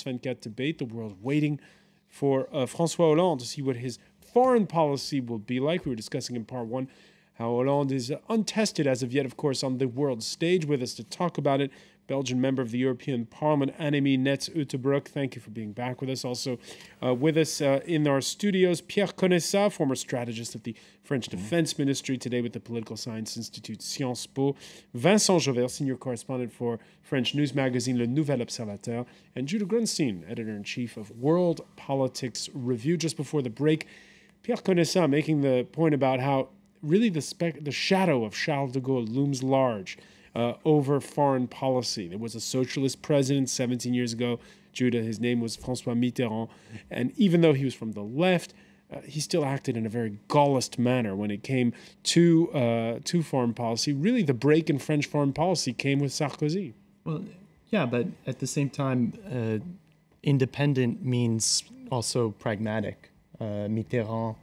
24 debate. The world waiting for François Hollande to see what his foreign policy will be like. We were discussing in part one how Hollande is untested as of yet, of course, on the world stage. With us to talk about it, Belgian member of the European Parliament, Annemie Nets-Uterbroek. Thank you for being back with us. Also with us in our studios, Pierre Conessa, former strategist of the French Defense Ministry, today with the Political Science Institute Sciences Po. Vincent Jauvert, senior correspondent for French news magazine Le Nouvel Observateur. And Judah Grunstein, editor-in-chief of World Politics Review. Just before the break, Pierre Conessa making the point about how really the shadow of Charles de Gaulle looms large over foreign policy. There was a socialist president 17 years ago, Judah. His name was François Mitterrand. And even though he was from the left, he still acted in a very Gaullist manner when it came to foreign policy. Really, the break in French foreign policy came with Sarkozy. Well, yeah, but at the same time, independent means also pragmatic. Mitterrand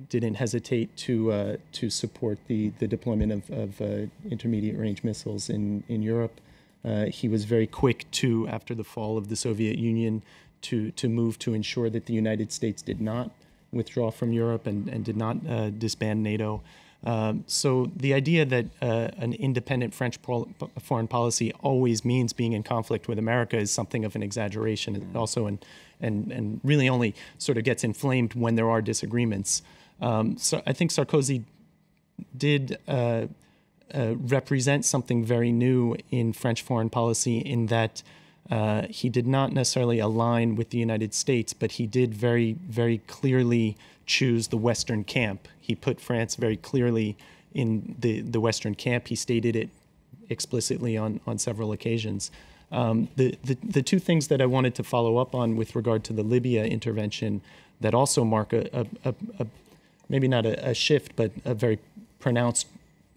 didn't hesitate to support the deployment of intermediate-range missiles in Europe. He was very quick to, after the fall of the Soviet Union, to move to ensure that the United States did not withdraw from Europe and did not disband NATO. So the idea that an independent French foreign policy always means being in conflict with America is something of an exaggeration. Also, and really only sort of gets inflamed when there are disagreements. So I think Sarkozy did represent something very new in French foreign policy in that he did not necessarily align with the United States, but he did very, very clearly choose the Western camp. He put France very clearly in the Western camp. He stated it explicitly on several occasions. The two things that I wanted to follow up on with regard to the Libya intervention that also mark a maybe not a shift, but a very pronounced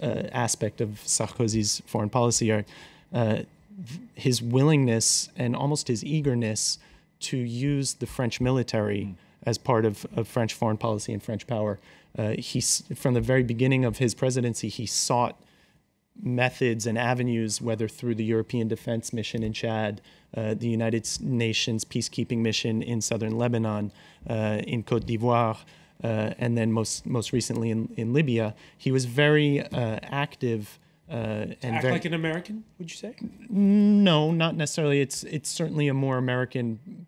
aspect of Sarkozy's foreign policy are his willingness and almost his eagerness to use the French military as part of French foreign policy and French power. From the very beginning of his presidency, he sought methods and avenues, whether through the European Defense Mission in Chad, the United Nations peacekeeping mission in southern Lebanon, in Côte d'Ivoire, and then most recently in Libya. He was very active. Act like an American, would you say? No, not necessarily. It's certainly a more American,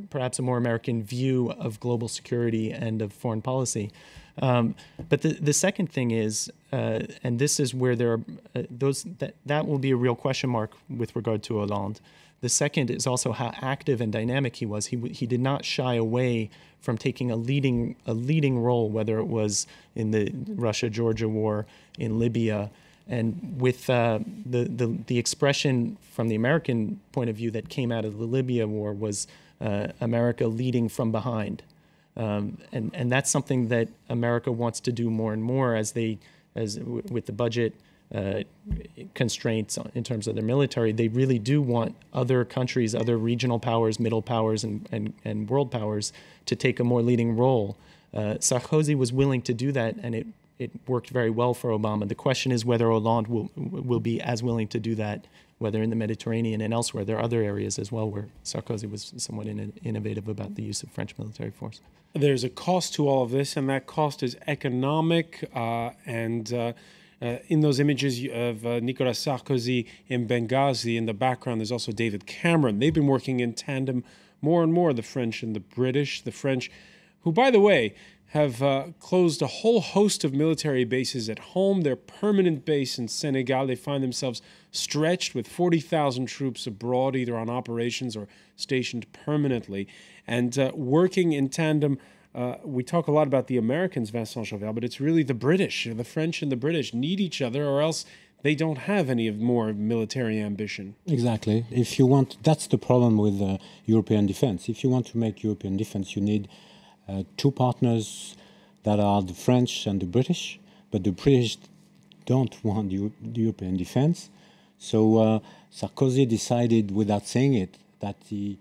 perhaps a more American view of global security and of foreign policy. But the second thing is, and this is where there are that will be a real question mark with regard to Hollande. The second is also how active and dynamic he was. He did not shy away from taking a leading role, whether it was in the Russia-Georgia war, in Libya. And with the expression from the American point of view that came out of the Libya war was America leading from behind. And that's something that America wants to do more and more as with the budget constraints in terms of their military. They really do want other countries, other regional powers, middle powers, and world powers to take a more leading role. Sarkozy was willing to do that, and it worked very well for Obama. The question is whether Hollande will be as willing to do that, whether in the Mediterranean and elsewhere. There are other areas as well where Sarkozy was somewhat innovative about the use of French military force. There's a cost to all of this, and that cost is economic. In those images of Nicolas Sarkozy in Benghazi, in the background, there's also David Cameron. They've been working in tandem more and more, the French and the British. The French, who, by the way, have closed a whole host of military bases at home. Their permanent base in Senegal, they find themselves stretched with 40,000 troops abroad, either on operations or stationed permanently. And working in tandem, we talk a lot about the Americans, Vincent Jauvert, but it's really the British. The French and the British need each other, or else they don't have any more military ambition. Exactly. If you want, that's the problem with European defense. If you want to make European defense, you need two partners that are the French and the British, but the British don't want the European defense. So Sarkozy decided, without saying it, that he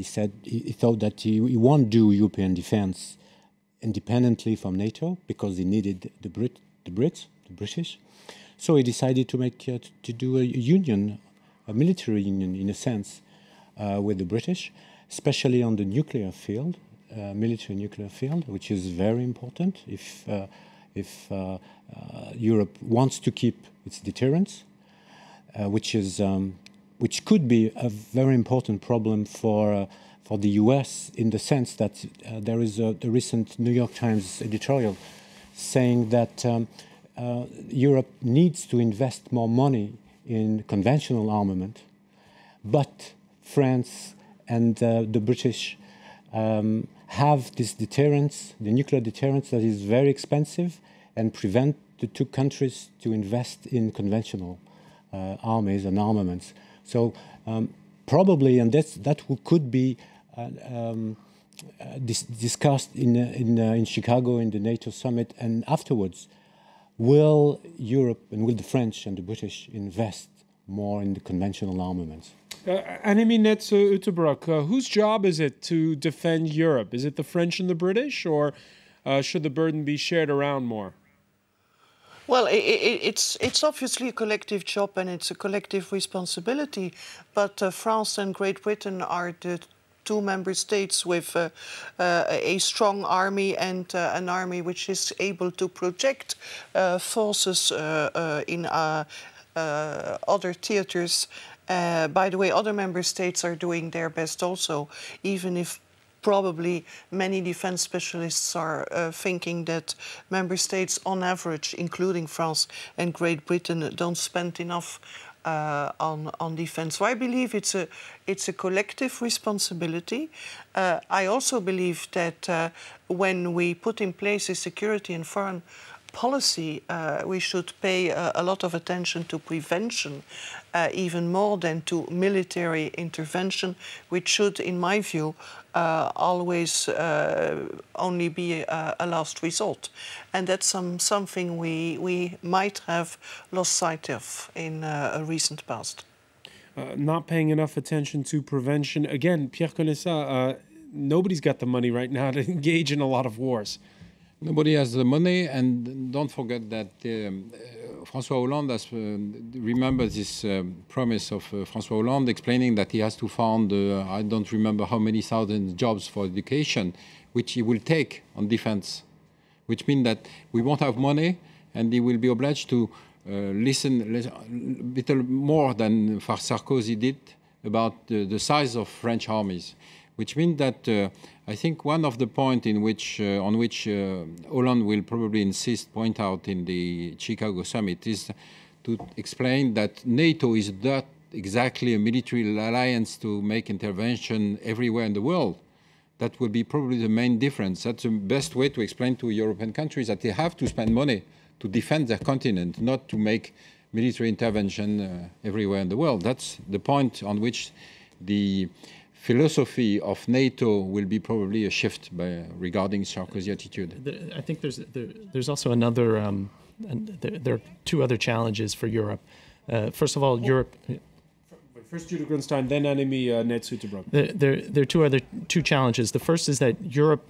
thought that he won't do European defense independently from NATO because he needed the British. So he decided to do a union, a military union in a sense, with the British, especially on the nuclear field, military nuclear field, which is very important if Europe wants to keep its deterrence, which could be a very important problem for the U.S. in the sense that there is the recent New York Times editorial saying that Europe needs to invest more money in conventional armament, but France and the British have this deterrence, the nuclear deterrence, that is very expensive and prevent the two countries to invest in conventional armies and armaments. So probably, and that could be discussed in Chicago in the NATO summit and afterwards. Will Europe and will the French and the British invest more in the conventional armaments? Annemie Nets-Uiterbroek, whose job is it to defend Europe? Is it the French and the British, or should the burden be shared around more? Well, it's obviously a collective job and it's a collective responsibility, but France and Great Britain are the two member states with a strong army and an army which is able to project forces in other theaters. By the way, other member states are doing their best also, even if probably many defense specialists are thinking that member states on average, including France and Great Britain, don't spend enough on defense. So I believe it's a collective responsibility. I also believe that when we put in place a security and foreign policy, we should pay a lot of attention to prevention, even more than to military intervention, which should, in my view, always only be a last resort. And that's something we might have lost sight of in a recent past. Not paying enough attention to prevention. Again, Pierre Conessa, nobody's got the money right now to engage in a lot of wars. Nobody has the money, and don't forget that François Hollande has remembered this promise of François Hollande explaining that he has to found, I don't remember how many thousand jobs for education, which he will take on defense, which means that we won't have money, and he will be obliged to listen a little more than Sarkozy did about the size of French armies, which means that I think one of the points on which Hollande will probably point out in the Chicago summit is to explain that NATO is not exactly a military alliance to make intervention everywhere in the world. That will be probably the main difference. That's the best way to explain to European countries that they have to spend money to defend their continent, not to make military intervention everywhere in the world. That's the point on which the philosophy of NATO will be probably a shift regarding Sarkozy's attitude. I think there's also another. There are two other challenges for Europe. First of all, Europe. First Judah Grunstein, then Annemie Nets-Uiterbroek. There are two challenges. The first is that Europe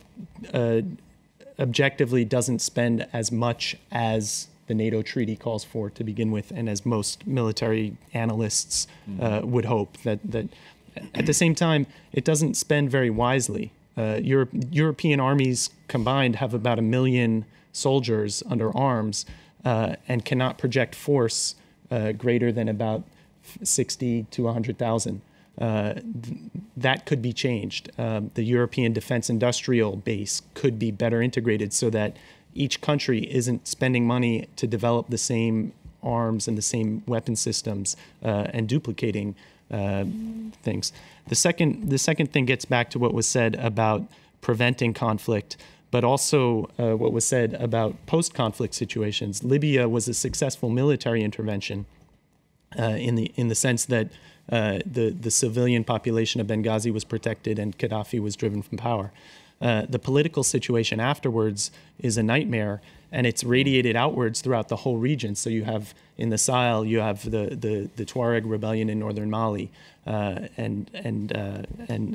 objectively doesn't spend as much as the NATO treaty calls for to begin with, and as most military analysts would hope. That at the same time, it doesn't spend very wisely. European armies combined have about 1 million soldiers under arms and cannot project force greater than about 60 to 100,000. That could be changed. The European defense industrial base could be better integrated so that each country isn't spending money to develop the same arms and the same weapon systems and duplicating things. The second thing gets back to what was said about preventing conflict, but also what was said about post-conflict situations. Libya was a successful military intervention in the sense that the civilian population of Benghazi was protected and Gaddafi was driven from power. The political situation afterwards is a nightmare, and it's radiated outwards throughout the whole region. So you have in the Sahel, you have the Tuareg rebellion in northern Mali, and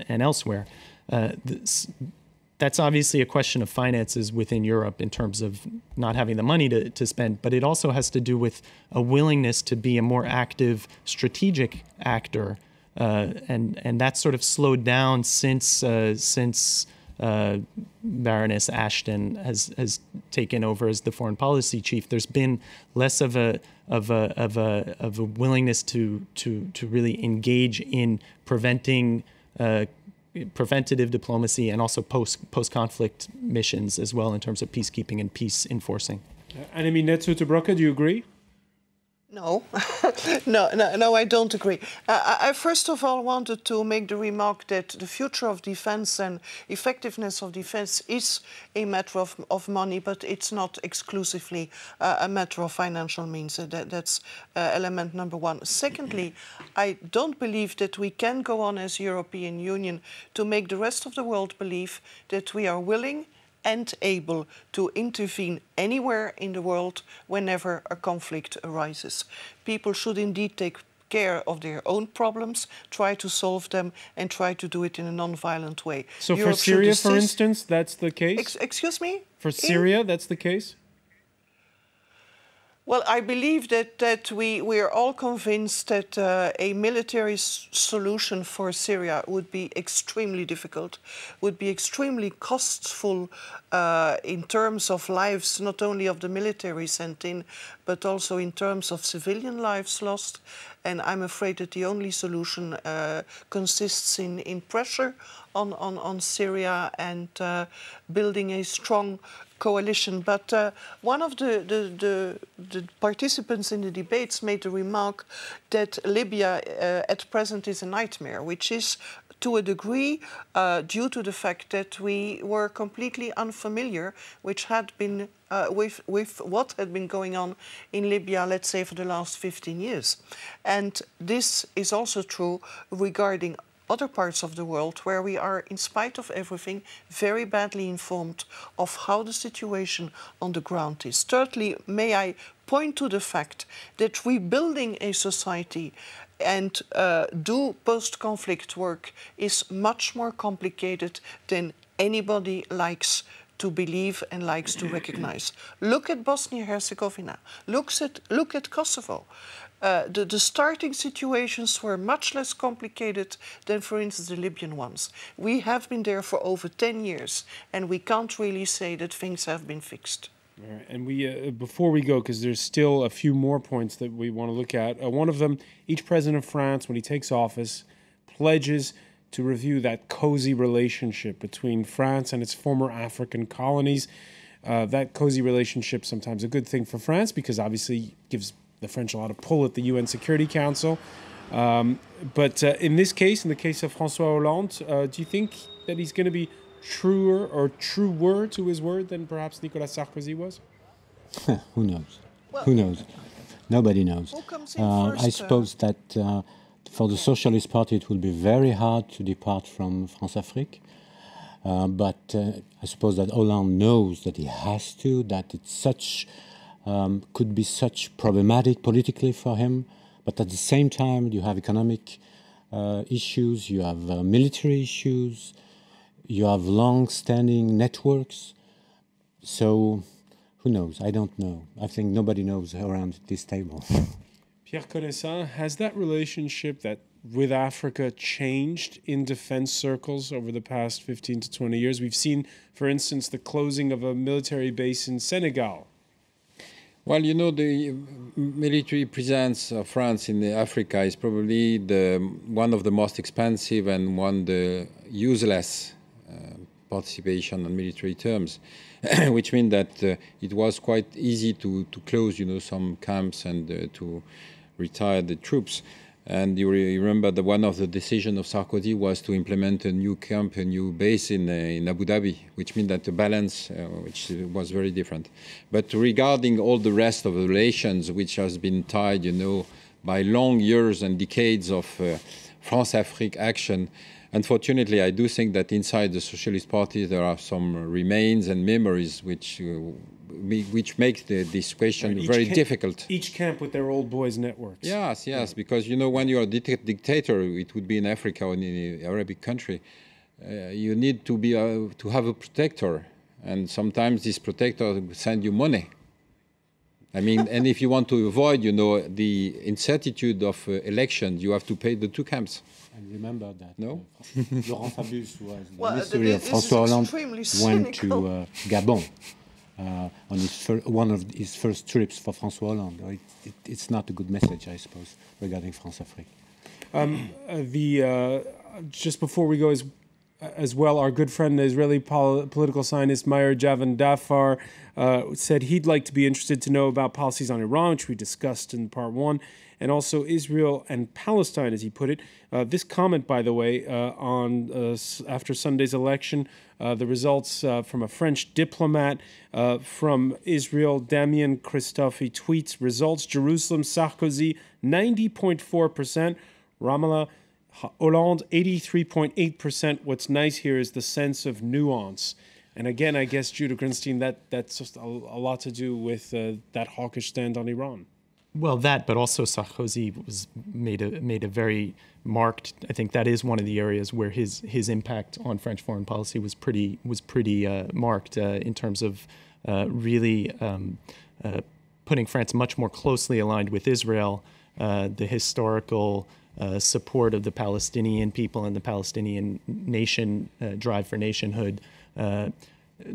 elsewhere. That's obviously a question of finances within Europe in terms of not having the money to spend, but it also has to do with a willingness to be a more active strategic actor and that's sort of slowed down since Baroness Ashton has taken over as the foreign policy chief. There's been less of a willingness to really engage in preventative diplomacy and also post-conflict missions as well in terms of peacekeeping and peace enforcing. Annemie Netzer-Te-Broeke, do you agree? No, no, I don't agree. I first of all wanted to make the remark that the future of defense and effectiveness of defense is a matter of money, but it's not exclusively a matter of financial means. That's element number one. Secondly, I don't believe that we can go on as European Union to make the rest of the world believe that we are willing and able to intervene anywhere in the world whenever a conflict arises. People should indeed take care of their own problems, try to solve them, and try to do it in a non-violent way. So for Syria, for instance, that's the case? Excuse me? For Syria, that's the case? Well, I believe that we are all convinced that a military solution for Syria would be extremely difficult, would be extremely costful in terms of lives, not only of the military sent in, but also in terms of civilian lives lost. And I'm afraid that the only solution consists in pressure on Syria and building a strong coalition. But one of the participants in the debates made the remark that Libya at present is a nightmare, which is to a degree due to the fact that we were completely unfamiliar with what had been going on in Libya, let's say, for the last 15 years. And this is also true regarding other parts of the world where we are, in spite of everything, very badly informed of how the situation on the ground is. Thirdly, may I point to the fact that rebuilding a society and do post-conflict work is much more complicated than anybody likes to believe and likes to recognize. Look at Bosnia-Herzegovina. Look at Kosovo. The starting situations were much less complicated than, for instance, the Libyan ones. We have been there for over 10 years, and we can't really say that things have been fixed. All right. And we, before we go, because there's still a few more points that we want to look at. One of them, each president of France, when he takes office, pledges to review that cozy relationship between France and its former African colonies. That cozy relationship, sometimes a good thing for France, because obviously gives the French a lot of pull at the UN Security Council. But in this case, in the case of François Hollande, do you think that he's going to be truer or truer to his word than perhaps Nicolas Sarkozy was? Who knows? Well, who knows? Nobody knows. Who comes in first, I suppose that for the Socialist Party it will be very hard to depart from France-Afrique. But I suppose that Hollande knows that he has to, that it's such... could be such problematic politically for him, but at the same time you have economic issues, you have military issues, you have long-standing networks. So who knows? I don't know. I think nobody knows around this table. Pierre Connaissant, has that relationship with Africa changed in defense circles over the past 15 to 20 years? We've seen, for instance, the closing of a military base in Senegal. Well, you know, the military presence of France in Africa is probably one of the most expensive and the useless participation on military terms, which means that it was quite easy to close, some camps and to retire the troops. And you remember that one of the decisions of Sarkozy was to implement a new camp, a new base in Abu Dhabi, which means that the balance, which was very different. But regarding all the rest of the relations, which has been tied, by long years and decades of France-Afrique action, unfortunately, I do think that inside the Socialist Party there are some remains and memories which make this question very difficult. Each camp with their old boys' networks. Yes, because when you're a dictator, it would be in Africa or in an Arabic country, you need to have a protector, and sometimes this protector sends you money. I mean, and if you want to avoid, the incertitude of elections, you have to pay the two camps. And remember that No? Laurent Fabius was the Well, mystery of this François is Hollande extremely went to cynical. Gabon on one of his first trips for François Hollande. It's not a good message, I suppose, regarding France-Afrique. Just before we go as well, our good friend, the Israeli political scientist Meir Javan Dafar, said he'd like to be interested to know about policies on Iran, which we discussed in part one, and also Israel and Palestine, as he put it. This comment, by the way, after Sunday's election, the results from a French diplomat from Israel, Damien Christophe, he tweets, results, Jerusalem, Sarkozy, 90.4%, Ramallah, Hollande, 83.8%. What's nice here is the sense of nuance. And again, I guess, Judah Grinstein, that's just a lot to do with that hawkish stand on Iran. Well, but also Sarkozy made a very marked. I think that is one of the areas where his impact on French foreign policy was pretty marked in terms of really putting France much more closely aligned with Israel, the historical support of the Palestinian people and the Palestinian nation, drive for nationhood,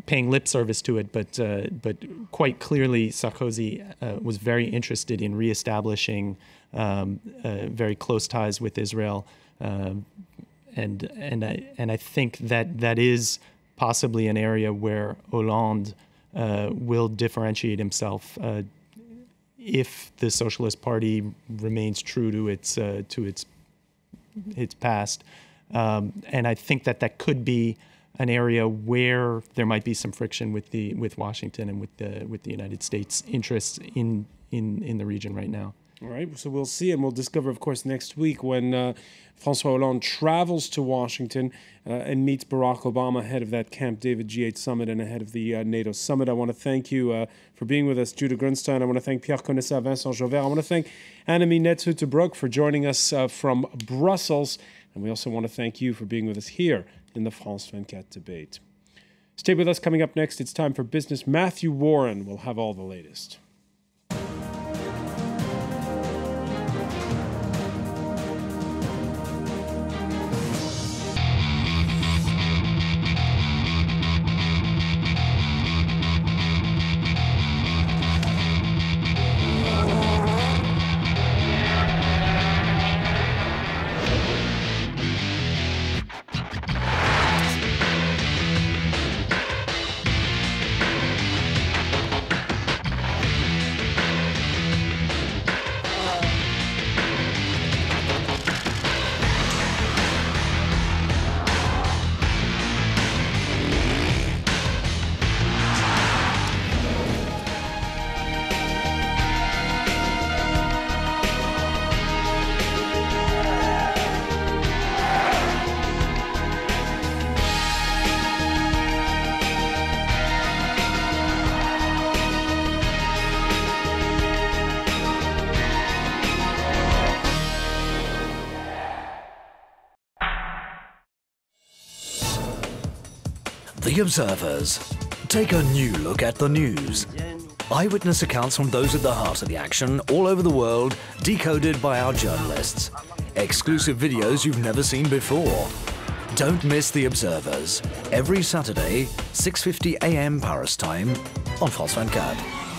paying lip service to it, but quite clearly Sarkozy was very interested in reestablishing very close ties with Israel, and I think that is possibly an area where Hollande will differentiate himself if the Socialist Party remains true to its past, and I think that could be an area where there might be some friction with Washington and with the United States interests in the region right now. All right, so we'll see, and we'll discover, of course, next week when François Hollande travels to Washington and meets Barack Obama ahead of that Camp David G8 summit and ahead of the NATO summit. I want to thank you for being with us, Judah Grunstein. I want to thank Pierre Conessa, Vincent Jauvert. I want to thank Annemie Netzhuter-Brook for joining us from Brussels. And we also want to thank you for being with us here in the France 24 debate. Stay with us. Coming up next, it's time for business. Matthew Warren will have all the latest. The Observers. Take a new look at the news. Eyewitness accounts from those at the heart of the action all over the world, decoded by our journalists. Exclusive videos you've never seen before. Don't miss The Observers. Every Saturday, 6:50 a.m. Paris time on France 24.